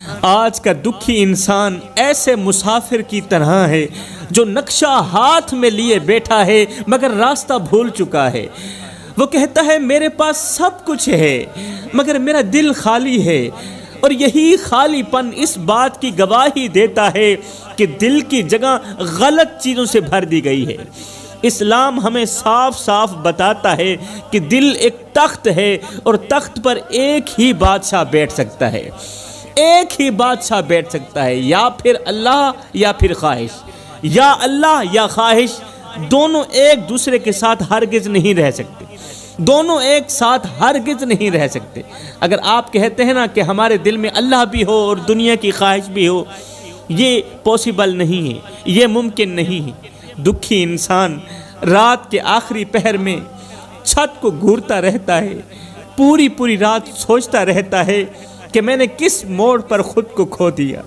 آج کا دکھی انسان ایسے مسافر کی طرح ہے جو نقشہ ہاتھ میں لیے بیٹھا ہے مگر راستہ بھول چکا ہے۔ وہ کہتا ہے میرے پاس سب کچھ ہے مگر میرا دل خالی ہے، اور یہی خالی پن اس بات کی گواہی دیتا ہے کہ دل کی جگہ غلط چیزوں سے بھر دی گئی ہے۔ اسلام ہمیں صاف صاف بتاتا ہے کہ دل ایک تخت ہے اور تخت پر ایک ہی بادشاہ بیٹھ سکتا ہے، ایک ہی بادشاہ بیٹھ سکتا ہے، یا پھر اللہ یا پھر خواہش، یا اللہ یا خواہش، دونوں ایک دوسرے کے ساتھ ہرگز نہیں رہ سکتے، دونوں ایک ساتھ ہرگز نہیں رہ سکتے۔ اگر آپ کہتے ہیں نا کہ ہمارے دل میں اللہ بھی ہو اور دنیا کی خواہش بھی ہو، یہ پاسبل نہیں ہے، یہ ممکن نہیں ہے۔ دکھی انسان رات کے آخری پہر میں چھت کو گھورتا رہتا ہے، پوری رات سوچتا رہتا ہے کہ میں نے کس موڑ پر خود کو کھو دیا،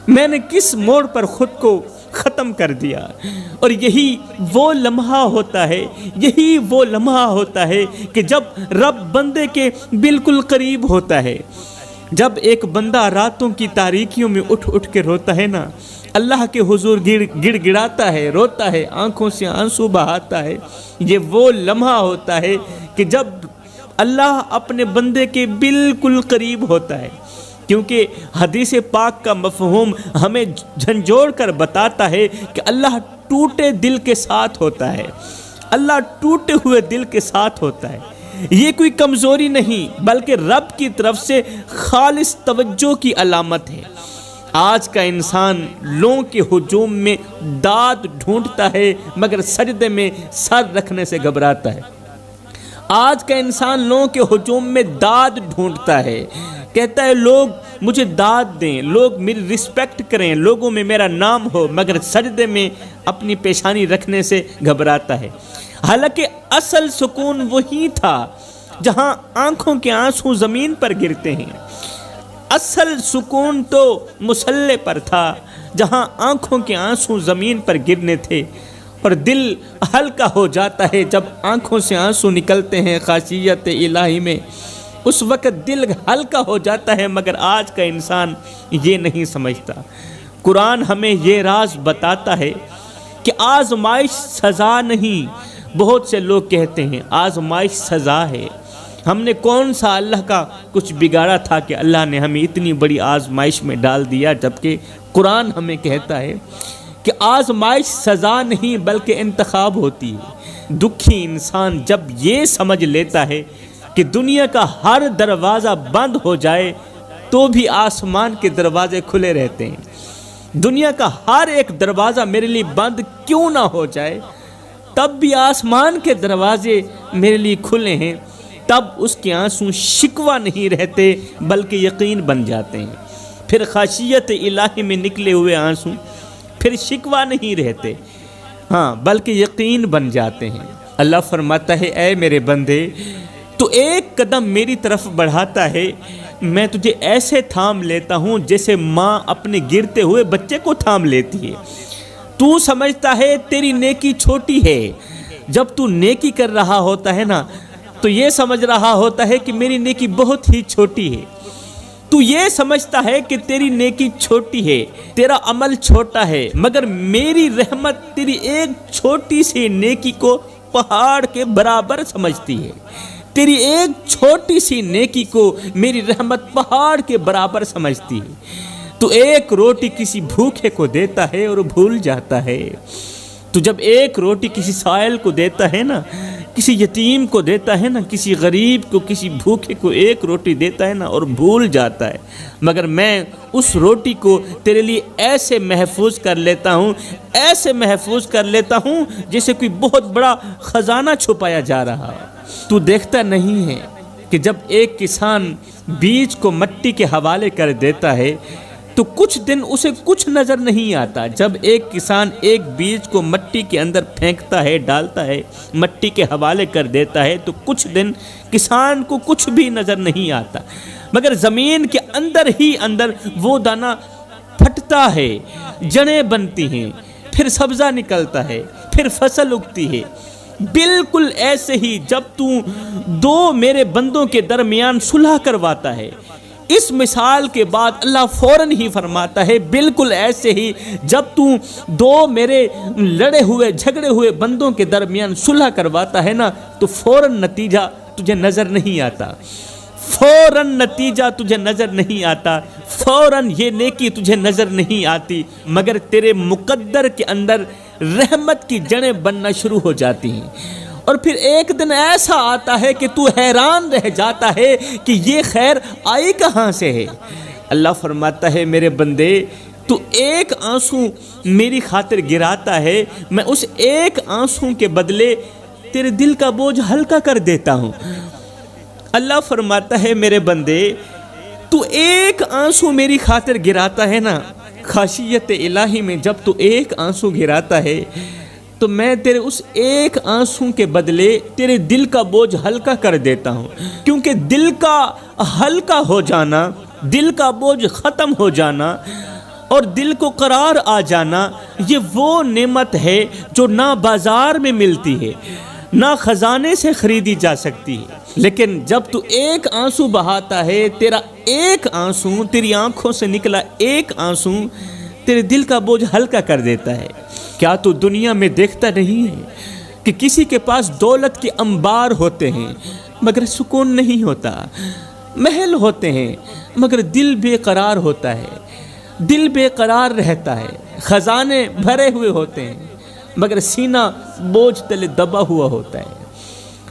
میں نے کس موڑ پر خود کو ختم کر دیا۔ اور یہی وہ لمحہ ہوتا ہے، یہی وہ لمحہ ہوتا ہے کہ جب رب بندے کے بالکل قریب ہوتا ہے۔ جب ایک بندہ راتوں کی تاریکیوں میں اٹھ کے روتا ہے نا، اللہ کے حضور گڑ گڑاتا ہے، روتا ہے، آنکھوں سے آنسو بہاتا ہے، یہ وہ لمحہ ہوتا ہے کہ جب اللہ اپنے بندے کے بالکل قریب ہوتا ہے۔ کیونکہ حدیث پاک کا مفہوم ہمیں جھنجھوڑ کر بتاتا ہے کہ اللہ ٹوٹے دل کے ساتھ ہوتا ہے، اللہ ٹوٹے ہوئے دل کے ساتھ ہوتا ہے۔ یہ کوئی کمزوری نہیں بلکہ رب کی طرف سے خالص توجہ کی علامت ہے۔ آج کا انسان لوگوں کے ہجوم میں داد ڈھونڈتا ہے مگر سجدے میں سر رکھنے سے گھبراتا ہے۔ آج کا انسان لوگوں کے ہجوم میں داد ڈھونڈتا ہے، کہتا ہے لوگ مجھے داد دیں، لوگ میری رسپیکٹ کریں، لوگوں میں میرا نام ہو، مگر سجدے میں اپنی پیشانی رکھنے سے گھبراتا ہے۔ حالانکہ اصل سکون وہی تھا جہاں آنکھوں کے آنسو زمین پر گرتے ہیں، اصل سکون تو مصلے پر تھا جہاں آنکھوں کے آنسو زمین پر گرنے تھے، اور دل ہلکا ہو جاتا ہے جب آنکھوں سے آنسو نکلتے ہیں خاصیت الہی میں، اس وقت دل ہلکا ہو جاتا ہے، مگر آج کا انسان یہ نہیں سمجھتا۔ قرآن ہمیں یہ راز بتاتا ہے کہ آزمائش سزا نہیں۔ بہت سے لوگ کہتے ہیں آزمائش سزا ہے، ہم نے کون سا اللہ کا کچھ بگاڑا تھا کہ اللہ نے ہمیں اتنی بڑی آزمائش میں ڈال دیا، جبکہ قرآن ہمیں کہتا ہے کہ آزمائش سزا نہیں بلکہ انتخاب ہوتی ہے۔ دکھی انسان جب یہ سمجھ لیتا ہے کہ دنیا کا ہر دروازہ بند ہو جائے تو بھی آسمان کے دروازے کھلے رہتے ہیں، دنیا کا ہر ایک دروازہ میرے لیے بند کیوں نہ ہو جائے تب بھی آسمان کے دروازے میرے لیے کھلے ہیں، تب اس کے آنسو شکوہ نہیں رہتے بلکہ یقین بن جاتے ہیں۔ پھر خشیت الہی میں نکلے ہوئے آنسو پھر شکوہ نہیں رہتے، ہاں بلکہ یقین بن جاتے ہیں۔ اللہ فرماتا ہے اے میرے بندے، تو ایک قدم میری طرف بڑھاتا ہے، میں تجھے ایسے تھام لیتا ہوں جیسے ماں اپنے گرتے ہوئے بچے کو تھام لیتی ہے۔ تو سمجھتا ہے تیری نیکی چھوٹی ہے، جب تو نیکی کر رہا ہوتا ہے نا تو یہ سمجھ رہا ہوتا ہے کہ میری نیکی بہت ہی چھوٹی ہے، تو یہ سمجھتا ہے کہ تیری نیکی چھوٹی ہے، تیرا عمل چھوٹا ہے، مگر میری رحمت تیری ایک چھوٹی سی نیکی کو پہاڑ کے برابر سمجھتی ہے، تیری ایک چھوٹی سی نیکی کو میری رحمت پہاڑ کے برابر سمجھتی ہے۔ تو ایک روٹی کسی بھوکے کو دیتا ہے اور بھول جاتا ہے، تو جب ایک روٹی کسی سائل کو دیتا ہے نا، کسی یتیم کو دیتا ہے نا، کسی غریب کو، کسی بھوکے کو ایک روٹی دیتا ہے نا اور بھول جاتا ہے، مگر میں اس روٹی کو تیرے لیے ایسے محفوظ کر لیتا ہوں، ایسے محفوظ کر لیتا ہوں جیسے کوئی بہت بڑا خزانہ چھپایا جا رہا۔ تو دیکھتا نہیں ہے کہ جب ایک کسان بیج کو مٹی کے حوالے کر دیتا ہے تو کچھ دن اسے کچھ نظر نہیں آتا، جب ایک کسان ایک بیج کو مٹی کے اندر پھینکتا ہے، ڈالتا ہے، مٹی کے حوالے کر دیتا ہے تو کچھ دن کسان کو کچھ بھی نظر نہیں آتا، مگر زمین کے اندر ہی اندر وہ دانہ پھٹتا ہے، جڑیں بنتی ہیں، پھر سبزہ نکلتا ہے، پھر فصل اگتی ہے۔ بالکل ایسے ہی جب تو دو میرے بندوں کے درمیان صلح کرواتا ہے، اس مثال کے بعد اللہ فوراً ہی فرماتا ہے بالکل ایسے ہی جب تو دو میرے لڑے ہوئے جھگڑے ہوئے بندوں کے درمیان صلح کرواتا ہے نا تو فوراً نتیجہ تجھے نظر نہیں آتا، فوراً نتیجہ تجھے نظر نہیں آتا، فوراً یہ نیکی تجھے نظر نہیں آتی، مگر تیرے مقدر کے اندر رحمت کی جڑیں بننا شروع ہو جاتی ہیں، اور پھر ایک دن ایسا آتا ہے کہ تو حیران رہ جاتا ہے کہ یہ خیر آئی کہاں سے ہے۔ اللہ فرماتا ہے میرے بندے تو ایک آنسو میری خاطر گراتا ہے، میں اس ایک آنسو کے بدلے تیرے دل کا بوجھ ہلکا کر دیتا ہوں۔ اللہ فرماتا ہے میرے بندے تو ایک آنسو میری خاطر گراتا ہے نا، خاشیت الہی میں جب تو ایک آنسو گراتا ہے تو میں تیرے اس ایک آنسو کے بدلے تیرے دل کا بوجھ ہلکا کر دیتا ہوں، کیونکہ دل کا ہلکا ہو جانا، دل کا بوجھ ختم ہو جانا اور دل کو قرار آ جانا، یہ وہ نعمت ہے جو نہ بازار میں ملتی ہے نہ خزانے سے خریدی جا سکتی ہے۔ لیکن جب تو ایک آنسو بہاتا ہے، تیرا ایک آنسو، تیری آنکھوں سے نکلا ایک آنسو تیرے دل کا بوجھ ہلکا کر دیتا ہے۔ کیا تو دنیا میں دیکھتا نہیں ہے کہ کسی کے پاس دولت کے انبار ہوتے ہیں مگر سکون نہیں ہوتا، محل ہوتے ہیں مگر دل بے قرار ہوتا ہے، دل بے قرار رہتا ہے، خزانے بھرے ہوئے ہوتے ہیں مگر سینہ بوجھ تلے دبا ہوا ہوتا ہے،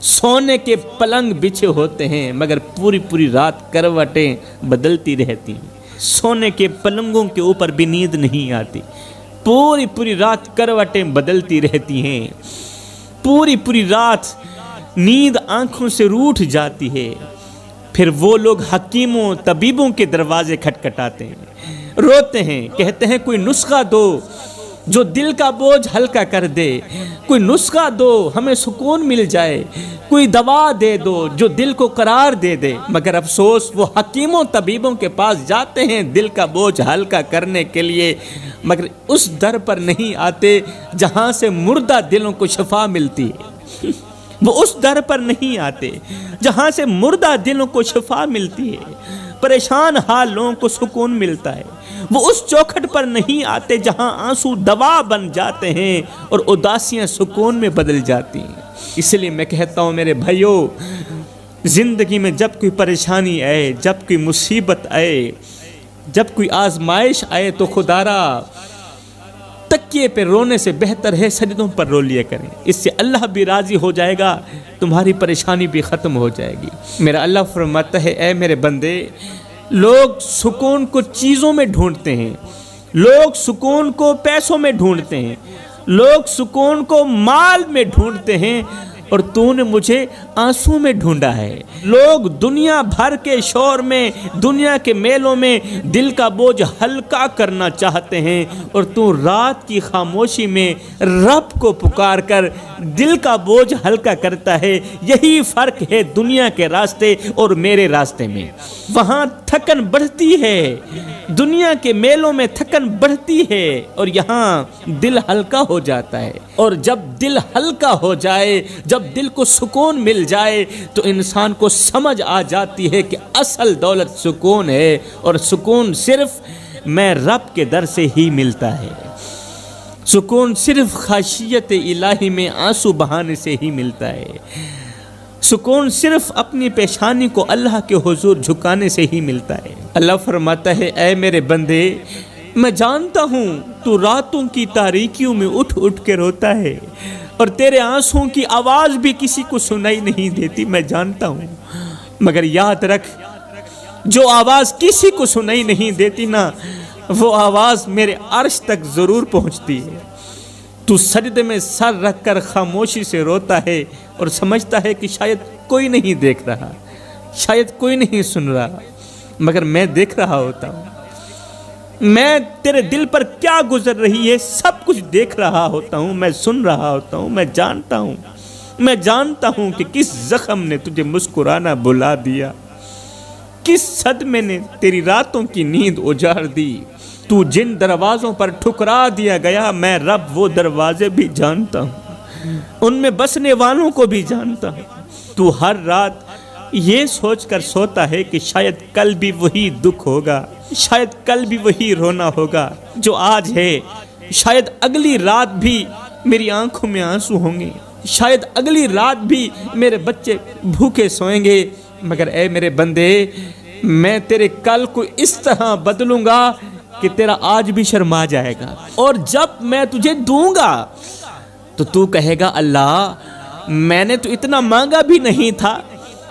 سونے کے پلنگ بچھے ہوتے ہیں مگر پوری پوری رات کروٹیں بدلتی رہتی ہیں، سونے کے پلنگوں کے اوپر بھی نیند نہیں آتی، پوری پوری رات کروٹیں بدلتی رہتی ہیں، پوری پوری رات نیند آنکھوں سے روٹھ جاتی ہے۔ پھر وہ لوگ حکیموں طبیبوں کے دروازے کھٹکھٹاتے ہیں، روتے ہیں، کہتے ہیں کوئی نسخہ دو جو دل کا بوجھ ہلکا کر دے، کوئی نسخہ دو ہمیں سکون مل جائے، کوئی دوا دے دو جو دل کو قرار دے دے، مگر افسوس وہ حکیموں طبیبوں کے پاس جاتے ہیں دل کا بوجھ ہلکا کرنے کے لیے، مگر اس در پر نہیں آتے جہاں سے مردہ دلوں کو شفا ملتی ہے، وہ اس در پر نہیں آتے جہاں سے مردہ دلوں کو شفا ملتی ہے، پریشان حال لوگوں کو سکون ملتا ہے، وہ اس چوکھٹ پر نہیں آتے جہاں آنسو دوا بن جاتے ہیں اور اداسیاں سکون میں بدل جاتی ہیں۔ اس لیے میں کہتا ہوں میرے بھائیو، زندگی میں جب کوئی پریشانی آئے، جب کوئی مصیبت آئے، جب کوئی آزمائش آئے تو خدارا تکیے پہ رونے سے بہتر ہے سجدوں پر رو لیا کریں، اس سے اللہ بھی راضی ہو جائے گا، تمہاری پریشانی بھی ختم ہو جائے گی۔ میرا اللہ فرماتا ہے اے میرے بندے، لوگ سکون کو چیزوں میں ڈھونڈتے ہیں، لوگ سکون کو پیسوں میں ڈھونڈتے ہیں، لوگ سکون کو مال میں ڈھونڈتے ہیں، اور تو نے مجھے آنسو میں ڈھونڈا ہے۔ لوگ دنیا بھر کے شور میں، دنیا کے میلوں میں دل کا بوجھ ہلکا کرنا چاہتے ہیں، اور تو رات کی خاموشی میں رب کو پکار کر دل کا بوجھ ہلکا کرتا ہے۔ یہی فرق ہے دنیا کے راستے اور میرے راستے میں۔ وہاں تھکن بڑھتی ہے، دنیا کے میلوں میں تھکن بڑھتی ہے، اور یہاں دل ہلکا ہو جاتا ہے، اور جب دل ہلکا ہو جائے، جب دل کو سکون مل جائے تو انسان کو سمجھ آ جاتی ہے کہ اصل دولت سکون ہے، اور سکون صرف میں رب کے در سے ہی ملتا ہے، سکون صرف خاشیت الہی میں آنسو بہانے سے ہی ملتا ہے، سکون صرف اپنی پیشانی کو اللہ کے حضور جھکانے سے ہی ملتا ہے۔ اللہ فرماتا ہے اے میرے بندے، میں جانتا ہوں تو راتوں کی تاریکیوں میں اٹھ اٹھ کے روتا ہے، اور تیرے آنسوں کی آواز بھی کسی کو سنائی نہیں دیتی، میں جانتا ہوں، مگر یاد رکھ جو آواز کسی کو سنائی نہیں دیتی نا، وہ آواز میرے عرش تک ضرور پہنچتی ہے۔ تو سجدے میں سر رکھ کر خاموشی سے روتا ہے اور سمجھتا ہے کہ شاید کوئی نہیں دیکھ رہا، شاید کوئی نہیں سن رہا، مگر میں دیکھ رہا ہوتا ہوں، میں تیرے دل پر کیا گزر رہی ہے سب کچھ دیکھ رہا ہوتا ہوں، میں سن رہا ہوتا ہوں، میں جانتا ہوں کہ کس زخم نے تجھے مسکرانا بلا دیا، کس صدمے نے تیری راتوں کی نیند اجاڑ دی، تو جن دروازوں پر ٹھکرا دیا گیا، میں رب وہ دروازے بھی جانتا ہوں، ان میں بسنے والوں کو بھی جانتا ہوں، تو ہر رات یہ سوچ کر سوتا ہے کہ شاید کل بھی وہی دکھ ہوگا، شاید کل بھی وہی رونا ہوگا جو آج ہے، شاید اگلی رات بھی میری آنکھوں میں آنسو ہوں گے، شاید اگلی رات بھی میرے بچے بھوکے سوئیں گے، مگر اے میرے بندے، میں تیرے کل کو اس طرح بدلوں گا کہ تیرا آج بھی شرما جائے گا، اور جب میں تجھے دوں گا تو تو کہے گا اللہ میں نے تو اتنا مانگا بھی نہیں تھا،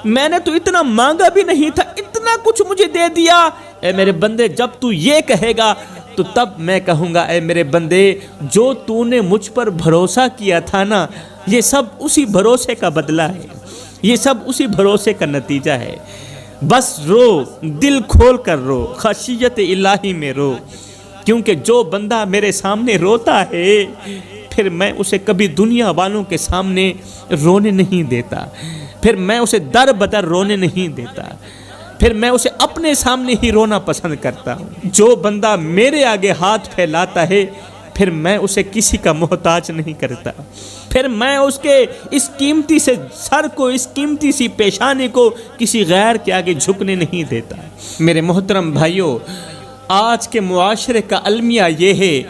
میں نے تو اتنا مانگا بھی نہیں تھا، اتنا کچھ مجھے دے دیا۔ اے میرے بندے، جب تو یہ کہے گا تو تب میں کہوں گا اے میرے بندے، جو تو نے مجھ پر بھروسہ کیا تھا نا، یہ سب اسی بھروسے کا بدلہ ہے، یہ سب اسی بھروسے کا نتیجہ ہے۔ بس رو، دل کھول کر رو، خشیت الہی میں رو، کیونکہ جو بندہ میرے سامنے روتا ہے پھر میں اسے کبھی دنیا والوں کے سامنے رونے نہیں دیتا، پھر میں اسے در بدر رونے نہیں دیتا، پھر میں اسے اپنے سامنے ہی رونا پسند کرتا ہوں۔ جو بندہ میرے آگے ہاتھ پھیلاتا ہے پھر میں اسے کسی کا محتاج نہیں کرتا، پھر میں اس کے اس قیمتی سے سر کو، اس قیمتی سی پیشانی کو کسی غیر کے آگے جھکنے نہیں دیتا۔ میرے محترم بھائیوں، آج کے معاشرے کا المیہ یہ ہے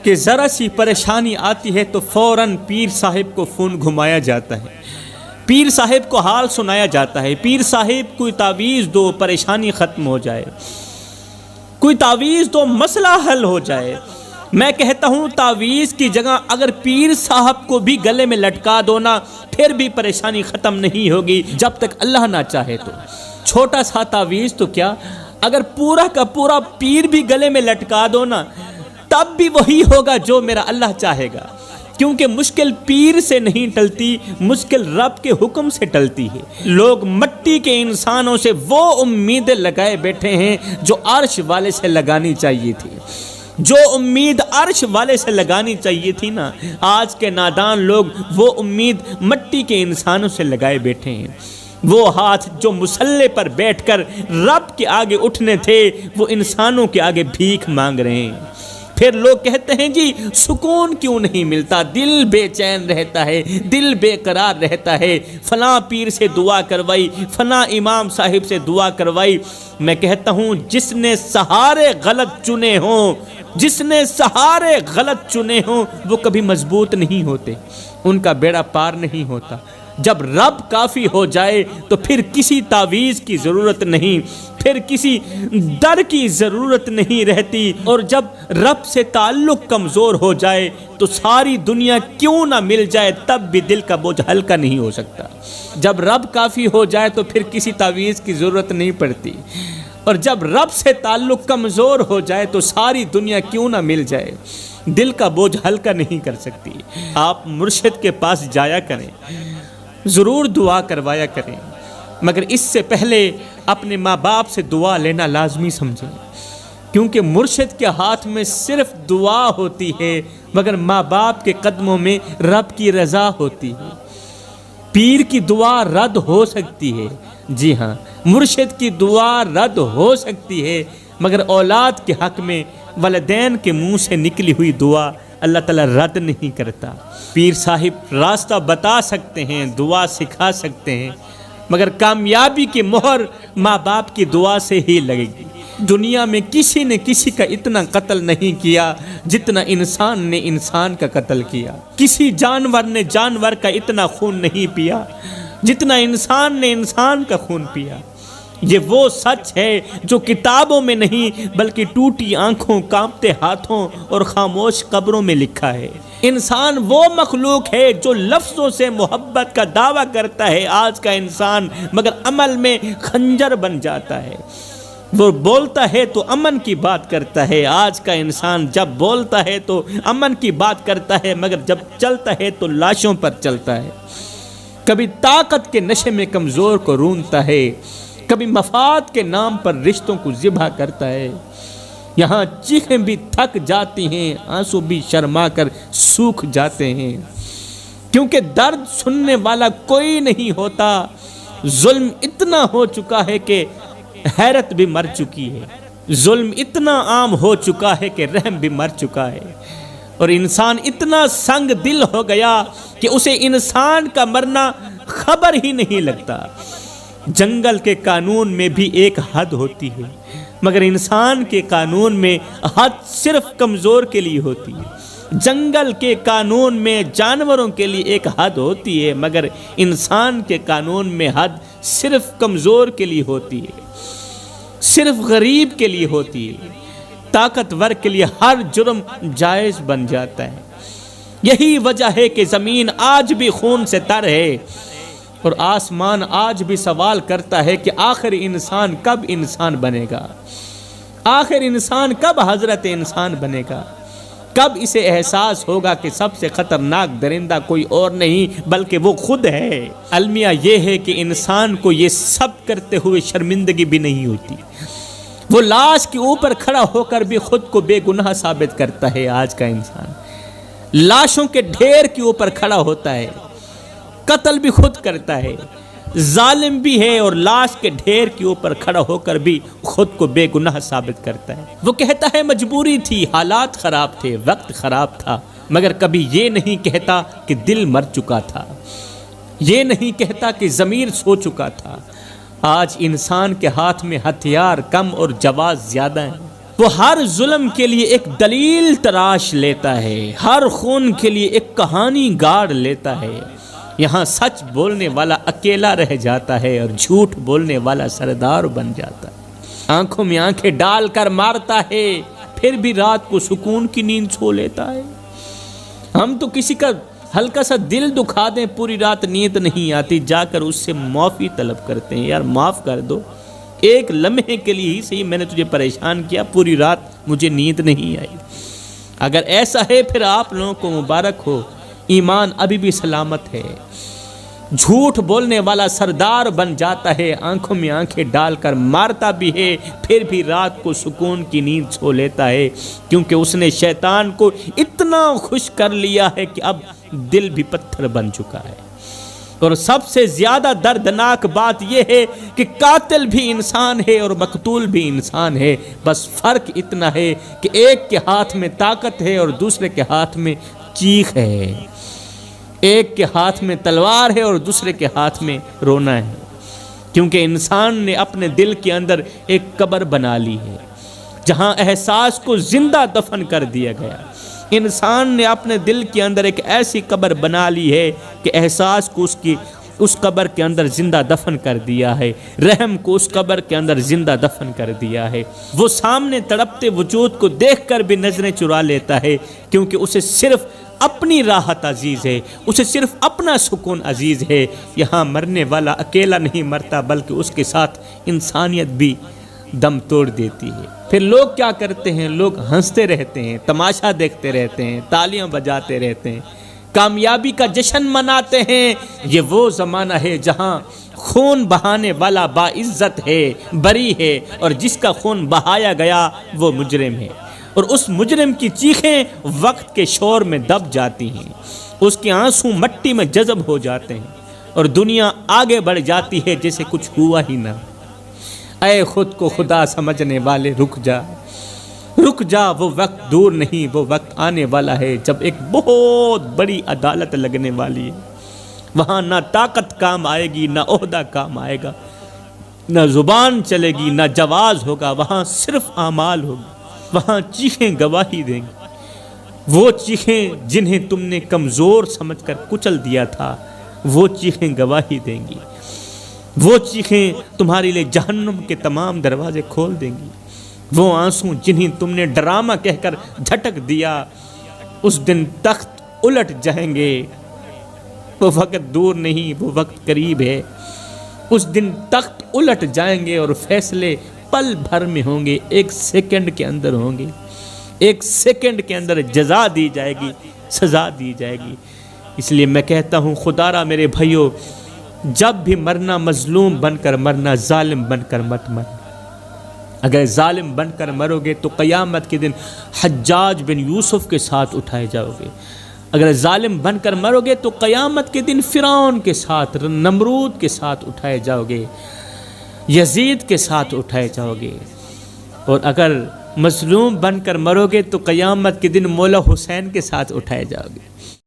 کہ ذرا سی پریشانی آتی ہے تو فوراً پیر صاحب کو فون گھمایا جاتا ہے، پیر صاحب کو حال سنایا جاتا ہے، پیر صاحب کوئی تعویذ دو پریشانی ختم ہو جائے، کوئی تعویذ دو مسئلہ حل ہو جائے۔ میں کہتا ہوں تعویذ کی جگہ اگر پیر صاحب کو بھی گلے میں لٹکا دو نا، پھر بھی پریشانی ختم نہیں ہوگی جب تک اللہ نہ چاہے تو۔ چھوٹا سا تعویذ تو کیا، اگر پورا کا پورا پیر بھی گلے میں لٹکا دو نا، تب بھی وہی ہوگا جو میرا اللہ چاہے گا، کیونکہ مشکل پیر سے نہیں ٹلتی، مشکل رب کے حکم سے ٹلتی ہے۔ لوگ مٹی کے انسانوں سے وہ امیدیں لگائے بیٹھے ہیں جو عرش والے سے لگانی چاہیے تھی، جو امید عرش والے سے لگانی چاہیے تھی نا، آج کے نادان لوگ وہ امید مٹی کے انسانوں سے لگائے بیٹھے ہیں۔ وہ ہاتھ جو مصلے پر بیٹھ کر رب کے آگے اٹھنے تھے، وہ انسانوں کے آگے بھیک مانگ رہے ہیں۔ پھر لوگ کہتے ہیں جی سکون کیوں نہیں ملتا، دل بے چین رہتا ہے، دل بے قرار رہتا ہے، فلاں پیر سے دعا کروائی، فلاں امام صاحب سے دعا کروائی۔ میں کہتا ہوں جس نے سہارے غلط چنے ہوں، جس نے سہارے غلط چنے ہوں، وہ کبھی مضبوط نہیں ہوتے، ان کا بیڑا پار نہیں ہوتا۔ جب رب کافی ہو جائے تو پھر کسی تعویذ کی ضرورت نہیں، پھر کسی در کی ضرورت نہیں رہتی، اور جب رب سے تعلق کمزور ہو جائے تو ساری دنیا کیوں نہ مل جائے تب بھی دل کا بوجھ ہلکا نہیں ہو سکتا۔ جب رب کافی ہو جائے تو پھر کسی تعویذ کی ضرورت نہیں پڑتی، اور جب رب سے تعلق کمزور ہو جائے تو ساری دنیا کیوں نہ مل جائے دل کا بوجھ ہلکا نہیں کر سکتی۔ آپ مرشد کے پاس جایا کریں، ضرور دعا کروایا کریں، مگر اس سے پہلے اپنے ماں باپ سے دعا لینا لازمی سمجھیں، کیونکہ مرشد کے ہاتھ میں صرف دعا ہوتی ہے، مگر ماں باپ کے قدموں میں رب کی رضا ہوتی ہے۔ پیر کی دعا رد ہو سکتی ہے، جی ہاں، مرشد کی دعا رد ہو سکتی ہے، مگر اولاد کے حق میں والدین کے منہ سے نکلی ہوئی دعا اللہ تعالیٰ رد نہیں کرتا۔ پیر صاحب راستہ بتا سکتے ہیں، دعا سکھا سکتے ہیں، مگر کامیابی کی مہر ماں باپ کی دعا سے ہی لگے گی۔ دنیا میں کسی نے کسی کا اتنا قتل نہیں کیا جتنا انسان نے انسان کا قتل کیا، کسی جانور نے جانور کا اتنا خون نہیں پیا جتنا انسان نے انسان کا خون پیا۔ یہ وہ سچ ہے جو کتابوں میں نہیں بلکہ ٹوٹی آنکھوں، کانپتے ہاتھوں اور خاموش قبروں میں لکھا ہے۔ انسان وہ مخلوق ہے جو لفظوں سے محبت کا دعویٰ کرتا ہے آج کا انسان، مگر عمل میں خنجر بن جاتا ہے۔ وہ بولتا ہے تو امن کی بات کرتا ہے، آج کا انسان جب بولتا ہے تو امن کی بات کرتا ہے، مگر جب چلتا ہے تو لاشوں پر چلتا ہے۔ کبھی طاقت کے نشے میں کمزور کو رونتا ہے، کبھی مفاد کے نام پر رشتوں کو ذبح کرتا ہے۔ یہاں چیخیں بھی تھک جاتی ہیں، آنسو بھی شرما کر سوکھ جاتے ہیں، کیونکہ درد سننے والا کوئی نہیں ہوتا۔ ظلم اتنا ہو چکا ہے کہ حیرت بھی مر چکی ہے، ظلم اتنا عام ہو چکا ہے کہ رحم بھی مر چکا ہے، اور انسان اتنا سنگ دل ہو گیا کہ اسے انسان کا مرنا خبر ہی نہیں لگتا۔ جنگل کے قانون میں بھی ایک حد ہوتی ہے، مگر انسان کے قانون میں حد صرف کمزور کے لیے ہوتی ہے۔ جنگل کے قانون میں جانوروں کے لیے ایک حد ہوتی ہے، مگر انسان کے قانون میں حد صرف کمزور کے لیے ہوتی ہے، صرف غریب کے لیے ہوتی ہے۔ طاقتور کے لیے ہر جرم جائز بن جاتا ہے۔ یہی وجہ ہے کہ زمین آج بھی خون سے تر ہے، اور آسمان آج بھی سوال کرتا ہے کہ آخر انسان کب انسان بنے گا، آخر انسان کب حضرت انسان بنے گا، کب اسے احساس ہوگا کہ سب سے خطرناک درندہ کوئی اور نہیں بلکہ وہ خود ہے۔ المیہ یہ ہے کہ انسان کو یہ سب کرتے ہوئے شرمندگی بھی نہیں ہوتی، وہ لاش کے اوپر کھڑا ہو کر بھی خود کو بے گناہ ثابت کرتا ہے۔ آج کا انسان لاشوں کے ڈھیر کے اوپر کھڑا ہوتا ہے، قتل بھی خود کرتا ہے، ظالم بھی ہے، اور لاش کے ڈھیر کے اوپر کھڑا ہو کر بھی خود کو بے گناہ ثابت کرتا ہے۔ وہ کہتا ہے مجبوری تھی، حالات خراب تھے، وقت خراب تھا، مگر کبھی یہ نہیں کہتا کہ دل مر چکا تھا، یہ نہیں کہتا کہ ضمیر سو چکا تھا۔ آج انسان کے ہاتھ میں ہتھیار کم اور جواز زیادہ ہیں، وہ ہر ظلم کے لیے ایک دلیل تراش لیتا ہے، ہر خون کے لیے ایک کہانی گاڑ لیتا ہے۔ یہاں سچ بولنے والا اکیلا رہ جاتا ہے اور جھوٹ بولنے والا سردار بن جاتا ہے۔ آنکھوں میں آنکھیں ڈال کر مارتا ہے، پھر بھی رات کو سکون کی نیند سو لیتا ہے۔ ہم تو کسی کا ہلکا سا دل دکھا دیں پوری رات نیند نہیں آتی، جا کر اس سے معافی طلب کرتے ہیں، یار معاف کر دو، ایک لمحے کے لیے ہی صحیح میں نے تجھے پریشان کیا، پوری رات مجھے نیند نہیں آئی۔ اگر ایسا ہے پھر آپ لوگوں کو مبارک ہو، ایمان ابھی بھی سلامت ہے۔ جھوٹ بولنے والا سردار بن جاتا ہے، آنکھوں میں آنکھیں ڈال کر مارتا بھی ہے، پھر بھی رات کو سکون کی نیند سو لیتا ہے، کیونکہ اس نے شیطان کو اتنا خوش کر لیا ہے کہ اب دل بھی پتھر بن چکا ہے۔ اور سب سے زیادہ دردناک بات یہ ہے کہ قاتل بھی انسان ہے اور مقتول بھی انسان ہے، بس فرق اتنا ہے کہ ایک کے ہاتھ میں طاقت ہے اور دوسرے کے ہاتھ میں چیخ ہے، ایک کے ہاتھ میں تلوار ہے اور دوسرے کے ہاتھ میں رونا ہے، کیونکہ انسان نے اپنے دل کے اندر ایک قبر بنا لی ہے جہاں احساس کو زندہ دفن کر دیا گیا۔ انسان نے اپنے دل کے اندر ایک ایسی قبر بنا لی ہے کہ احساس کو اس قبر کے اندر زندہ دفن کر دیا ہے، رحم کو اس قبر کے اندر زندہ دفن کر دیا ہے۔ وہ سامنے تڑپتے وجود کو دیکھ کر بھی نظریں چرا لیتا ہے، کیونکہ اسے صرف اپنی راحت عزیز ہے، اسے صرف اپنا سکون عزیز ہے۔ یہاں مرنے والا اکیلا نہیں مرتا بلکہ اس کے ساتھ انسانیت بھی دم توڑ دیتی ہے۔ پھر لوگ کیا کرتے ہیں؟ لوگ ہنستے رہتے ہیں، تماشا دیکھتے رہتے ہیں، تالیاں بجاتے رہتے ہیں، کامیابی کا جشن مناتے ہیں۔ یہ وہ زمانہ ہے جہاں خون بہانے والا باعزت ہے، بری ہے، اور جس کا خون بہایا گیا وہ مجرم ہے، اور اس مجرم کی چیخیں وقت کے شور میں دب جاتی ہیں، اس کے آنسو مٹی میں جذب ہو جاتے ہیں، اور دنیا آگے بڑھ جاتی ہے جیسے کچھ ہوا ہی نہ۔ اے خود کو خدا سمجھنے والے رک جا، رک جا، وہ وقت دور نہیں، وہ وقت آنے والا ہے جب ایک بہت بڑی عدالت لگنے والی ہے۔ وہاں نہ طاقت کام آئے گی، نہ عہدہ کام آئے گا، نہ زبان چلے گی، نہ جواز ہوگا، وہاں صرف اعمال ہوگی۔ وہاں چیخیں گواہی دیں گی، وہ چیخیں جنہیں تم نے کمزور سمجھ کر کچل دیا تھا، وہ چیخیں گواہی دیں گی، وہ چیخیں تمہارے لیے جہنم کے تمام دروازے کھول دیں گی۔ وہ آنسو جنہیں تم نے ڈرامہ کہہ کر جھٹک دیا، اس دن تخت الٹ جائیں گے۔ وہ وقت دور نہیں، وہ وقت قریب ہے۔ اس دن تخت الٹ جائیں گے اور فیصلے پل بھر میں ہوں گے، ایک سیکنڈ کے اندر ہوں گے، ایک سیکنڈ کے اندر جزا دی جائے گی، سزا دی جائے گی۔ اس لیے میں کہتا ہوں خدا را میرے بھائیو، جب بھی مرنا مظلوم بن کر مرنا، ظالم بن کر مت مرنا۔ اگر ظالم بن کر مرو گے تو قیامت کے دن حجاج بن یوسف کے ساتھ اٹھائے جاؤ گے، اگر ظالم بن کر مرو گے تو قیامت کے دن فرعون کے ساتھ، نمرود کے ساتھ اٹھائے جاؤ گے، یزید کے ساتھ اٹھائے جاؤ گے، اور اگر مظلوم بن کر مرو گے تو قیامت کے دن مولا حسین کے ساتھ اٹھائے جاؤ گے۔